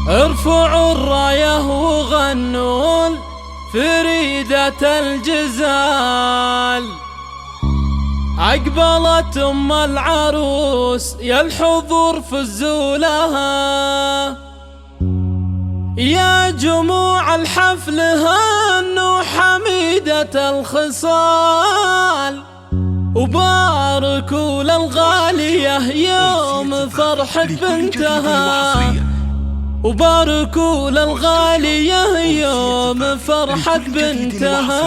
ارفعوا الراية وغنوا فريدة الجزال. أقبلت أم العروس يا الحضور فزوا لها، يا جموع الحفل هنوا حميدة الخصال. وباركوا للغالية يوم فرحة بنتها، وباركوا للغالية يوم فرحة بنتها.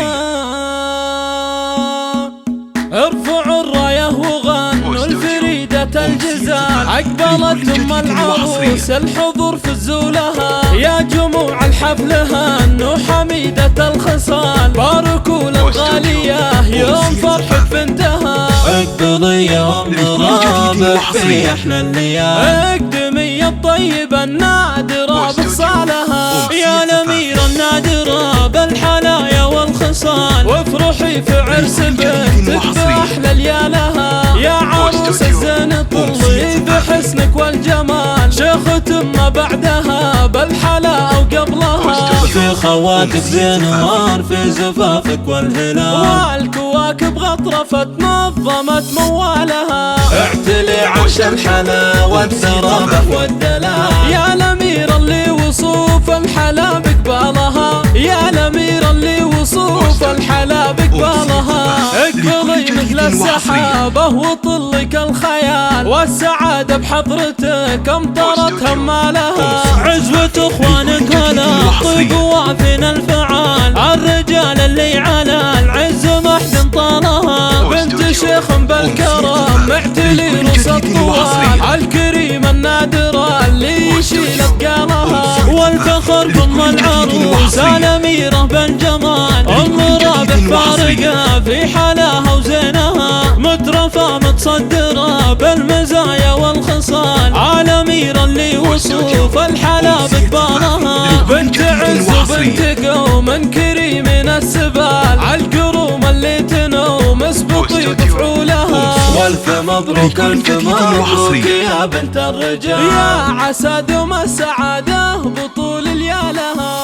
ارفعوا الراية وغنوا الفريدة الجزال. أقبلت أم العروس الحضور فزوا لها، يا جموع الحفل هنوا حميدة الخصال. باركوا للغالية يوم فرحة بنتها. اقبلي يا ام رابح في احلى الليالي، اقدمي الطيبة النادرة بخصالها، يا الأميرة النادرة بالحلايا والخصال. وافرحي في عرس بنتك بأحلى ليالها، يا عروس الزين طلي بحسنك والجمال. شيخة ما بعدها بالحلا وقبلها، في خواتك زينوار في زفافك والهلال. والكواكب غطرفت نظمت موالها، اعتلي عرش الحلا والترابح والدلال. يا الأميرة اللي وصوف الحلا بقبالها، يا الأميرة اللي وصوف الحلا بقبالها. اقبلي مثل السحابة وطلك الخيال، والسعادة بحضرتك امطرت همالها. عزوة اخوانك هلا طيب وافن الفعال، الرجال اللي على العز محد طالها. بنت شيخ بالكرم معتلي رص الطوال، الكريمة النادرة اللي يشيل اثقالها. والفخر بام العروس الاميرة بالجمال، ام رابح فارقة في حلاها وزينها. مترفة متصدرة بالمزايا والخصال، الاميرة اللي وصوف الحلا بقبالها. بنت عز وبنت قوم كريم من السبال، عالقروم اللي تنومس بطيب فعولها. والف مبروك الف مبروك يا بنت الرجال، يا عسى دوم السعادة بطول ليالها.